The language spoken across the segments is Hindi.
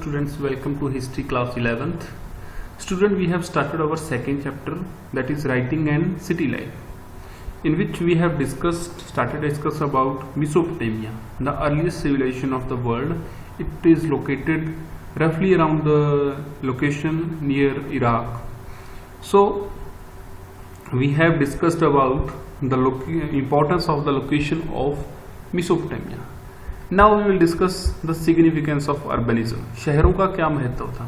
students, welcome to history class 11th. Student, we have started our second chapter, that is writing and city life, in which we have started to discuss about Mesopotamia, the earliest civilization of the world. It is located roughly around the location near Iraq. So we have discussed about the importance of the location of Mesopotamia. Now we will discuss the significance of urbanism. शहरों का क्या महत्व था।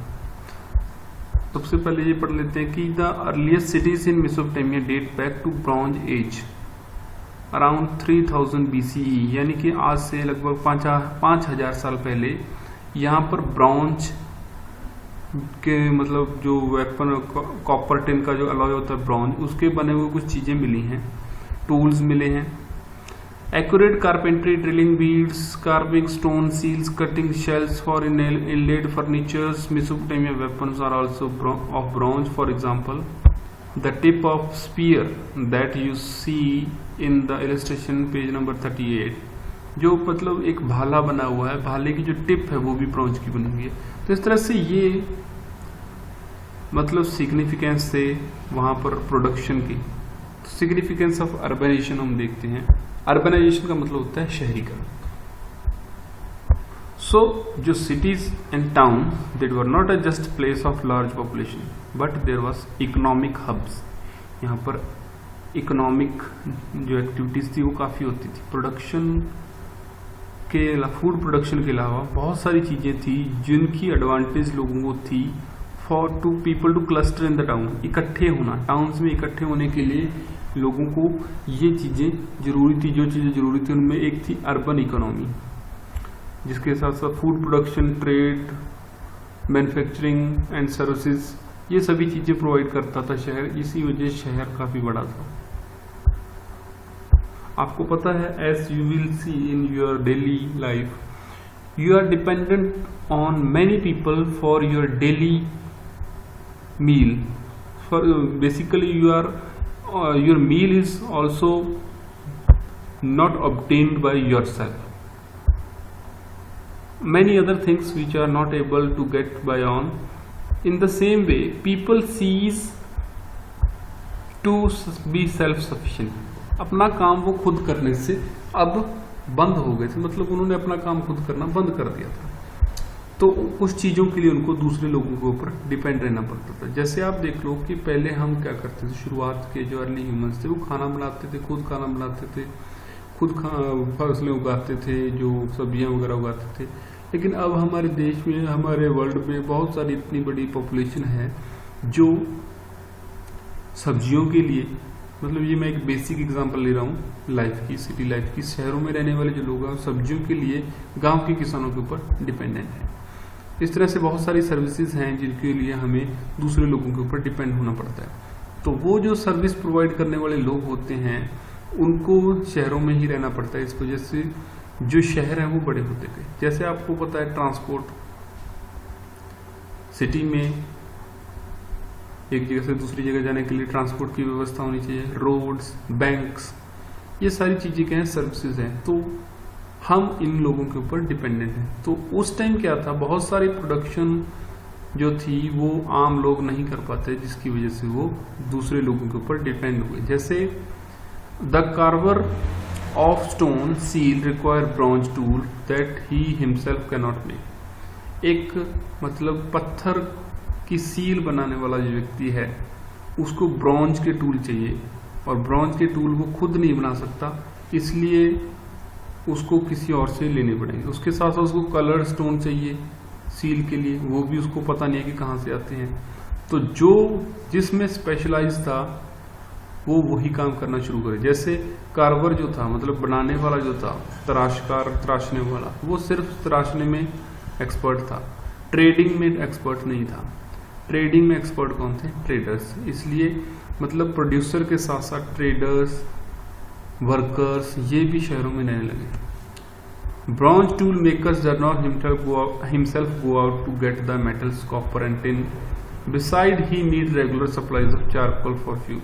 सबसे पहले ये पढ़ लेते हैं कि the earliest cities in Mesopotamia date back to Bronze Age around 3000 BCE, यानी कि आज से लगभग 5000 साल पहले यहाँ पर ब्रॉन्ज के मतलब जो वेपन कॉपर टिन का जो अलॉय होता है ब्रॉन्ज, उसके बने हुए कुछ चीजें मिली हैं, टूल्स मिले हैं। Accurate carpentry, drilling beads, carving stone seals, cutting shells for inlaid furnitures. Mesopotamian weapons are also of bronze. For example, the tip of spear that you see in the illustration page number 38, जो मतलब एक भाला बना हुआ है, भाले की जो टिप है वो भी ब्रॉन्ज की बनी हुई है। तो इस तरह से ये मतलब सिग्निफिकेंस से वहां पर प्रोडक्शन की सिग्निफिकेंस ऑफ अर्बनाइजेशन हम देखते हैं। अर्बनाइजेशन का मतलब होता है शहरीकरण। सो जो cities and town that were not a just place of large population but there was economic hubs. यहाँ पर इकोनॉमिक जो एक्टिविटीज थी वो काफी होती थी। प्रोडक्शन के फूड प्रोडक्शन के अलावा बहुत सारी चीजें थी जिनकी एडवांटेज लोगों को थी for to people to cluster in the town. इकट्ठे होना, टाउन्स में इकट्ठे होने के लिए लोगों को ये चीजें जरूरी थी। जो चीजें जरूरी थी उनमें एक थी अर्बन इकोनॉमी, जिसके साथ साथ food production, trade, manufacturing and services, ये सभी चीजें प्रोवाइड करता था शहर। इसी वजह से शहर काफी बड़ा था। आपको पता है, as you will see in your daily life, you are dependent on many people for your daily meal. For basically your meal is also not obtained by yourself. Many other things which are not able to get by on. In the same way, people cease to be self-sufficient. अपना काम वो खुद करने से अब बंद हो गए थे, मतलब उन्होंने अपना काम खुद करना बंद कर दिया था। तो कुछ चीजों के लिए उनको दूसरे लोगों के ऊपर डिपेंड रहना पड़ता था। जैसे आप देख लो कि पहले हम क्या करते थे, शुरुआत के जो अर्ली ह्यूमंस थे वो खाना बनाते थे, खुद खाना बनाते थे, खुद फसलें उगाते थे, जो सब्जियां वगैरह उगाते थे। लेकिन अब हमारे देश में, हमारे वर्ल्ड में बहुत सारी इतनी बड़ी पॉपुलेशन है जो सब्जियों के लिए, मतलब ये मैं एक बेसिक एग्जांपल ले रहा हूँ लाइफ की, सिटी लाइफ की। शहरों में रहने वाले जो लोग हैं सब्जियों के लिए गाँव के किसानों के ऊपर डिपेंडेंट है। इस तरह से बहुत सारी सर्विसेज हैं जिनके लिए हमें दूसरे लोगों के ऊपर डिपेंड होना पड़ता है। तो वो जो सर्विस प्रोवाइड करने वाले लोग होते हैं उनको शहरों में ही रहना पड़ता है। इस वजह से जो शहर है वो बड़े होते गए। जैसे आपको पता है, ट्रांसपोर्ट, सिटी में एक जगह से दूसरी जगह जाने के लिए ट्रांसपोर्ट की व्यवस्था होनी चाहिए, रोड्स, बैंक्स, ये सारी चीजें क्या है, सर्विसेज हैं। तो हम इन लोगों के ऊपर डिपेंडेंट हैं। तो उस टाइम क्या था, बहुत सारी प्रोडक्शन जो थी वो आम लोग नहीं कर पाते, जिसकी वजह से वो दूसरे लोगों के ऊपर डिपेंड हुए। जैसे the Carver of stone seal require bronze tool that he himself can not make. एक मतलब पत्थर की सील बनाने वाला जो व्यक्ति है उसको ब्रॉन्ज के टूल चाहिए, और ब्रॉन्ज के टूल वो खुद नहीं बना सकता, इसलिए उसको किसी और से लेने पड़ेंगे। उसके साथ साथ उसको कलर स्टोन चाहिए सील के लिए, वो भी उसको पता नहीं है कि कहाँ से आते हैं। तो जो जिसमें स्पेशलाइज था वो वही काम करना शुरू करे। जैसे कार्वर जो था, मतलब बनाने वाला जो था, तराशने वाला, वो सिर्फ तराशने में एक्सपर्ट था, ट्रेडिंग में एक्सपर्ट नहीं था। ट्रेडिंग में एक्सपर्ट कौन थे, ट्रेडर्स। इसलिए मतलब प्रोड्यूसर के साथ साथ ट्रेडर्स, वर्कर्स, ये भी शहरों में रहने लगे। Bronze tool makers dare not himself go out to get the metals copper and tin, besides he need regular supplies of charcoal for fuel.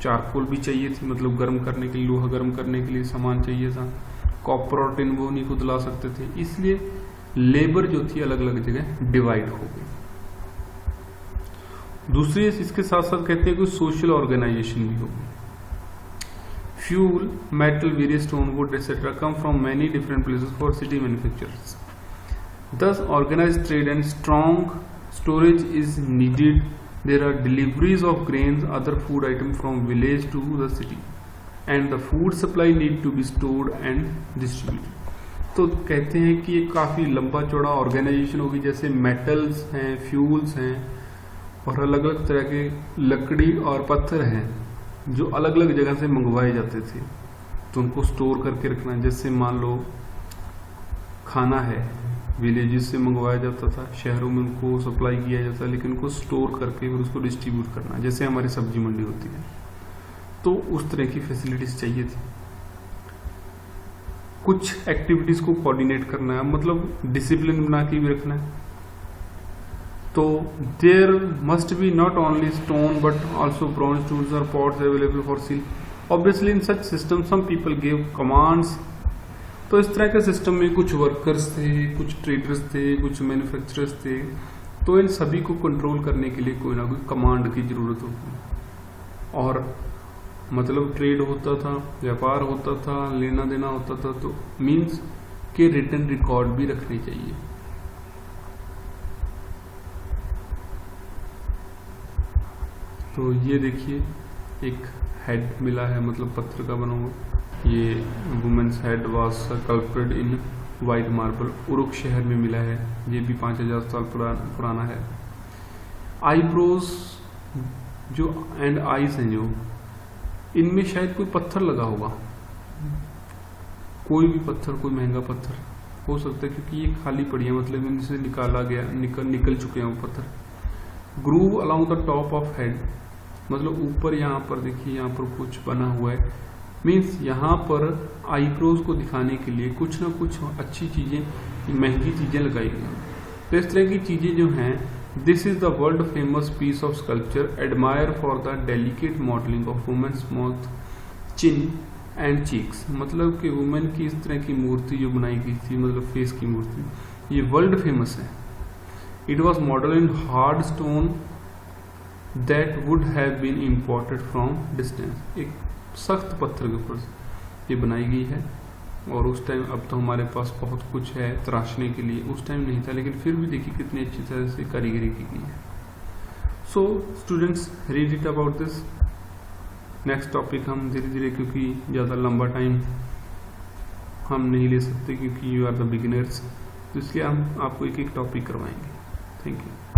Charcoal भी चाहिए थी, मतलब गर्म करने के लिए, लोहा गर्म करने के लिए सामान चाहिए था। कॉपर और टिन वो नहीं खुद ला सकते थे, इसलिए लेबर जो थी अलग अलग जगह डिवाइड हो गई। दूसरी इसके साथ साथ कहते हैं कि सोशल ऑर्गेनाइजेशन भी होगी। Fuel, metal, various stone, would etcetera come from many different places for city manufacturers. Thus, organized trade and strong storage is needed. There are deliveries of grains, other food items from village to the city, and the food supply need to be stored and distributed. तो कहते हैं कि ये काफ़ी लंबा चौड़ा ऑर्गेनाइजेशन होगी, जैसे मेटल्स हैं, फ्यूल्स हैं और अलग अलग तरह के लकड़ी और पत्थर हैं जो अलग अलग जगह से मंगवाए जाते थे, तो उनको स्टोर करके रखना। जैसे मान लो खाना है, विलेजेस से मंगवाया जाता था, शहरों में उनको सप्लाई किया जाता, लेकिन उनको स्टोर करके फिर उसको डिस्ट्रीब्यूट करना, जैसे हमारी सब्जी मंडी होती है, तो उस तरह की फैसिलिटीज चाहिए थी। कुछ एक्टिविटीज को कोऑर्डिनेट करना है, मतलब डिसिप्लिन बना के भी रखना है। तो there must be not only stone but also bronze tools और pots available for sale. Obviously in such system some people give commands. तो इस तरह के सिस्टम में कुछ वर्कर्स थे, कुछ ट्रेडर्स थे, कुछ मैन्युफैक्चरर्स थे, तो इन सभी को कंट्रोल करने के लिए कोई ना कोई कमांड की जरूरत होती। और मतलब ट्रेड होता था, व्यापार होता था, लेना देना होता था, तो मीन्स के रिटन रिकॉर्ड भी रखने चाहिए। तो ये देखिए एक हेड मिला है, मतलब पत्थर का बना हुआ। ये women's head was sculpted in white marble, Uruk शहर में मिला है। ये भी 5000 साल पुराना है। आईब्रोज जो एंड आईज हैं, जो इनमें शायद कोई पत्थर लगा होगा, कोई भी पत्थर, कोई महंगा पत्थर हो सकता है, क्योंकि ये खाली पड़ी है, मतलब इनसे निकाला गया, निकल चुके हैं वो पत्थर। Groove along the top of head, मतलब ऊपर यहाँ पर देखिए, यहाँ पर कुछ बना हुआ है, मीन्स यहाँ पर आईब्रोज को दिखाने के लिए कुछ ना कुछ अच्छी चीजें, महंगी चीजें लगाई गई। तो इस तरह की चीजें जो हैं, this is the world famous piece of sculpture admire for the delicate modelling of women's mouth, chin and cheeks. मतलब कि वुमेन की इस तरह की मूर्ति जो बनाई गई थी, मतलब फेस की मूर्ति, ये वर्ल्ड फेमस है। It was model in hard stone that would have been imported from distance. एक सख्त पत्थर के ऊपर ये बनाई गई है। और उस टाइम, अब तो हमारे पास बहुत कुछ है तराशने के लिए, उस टाइम नहीं था, लेकिन फिर भी देखिए कितनी अच्छी तरह से कारीगरी की गई है। So students, read it about this. Next topic हम धीरे धीरे, क्योंकि ज़्यादा लंबा टाइम हम नहीं ले सकते, क्योंकि यू आर द बिगिनर्स, तो इसलिए हम आपको एक एक टॉपिक करवाएंगे। Thank you.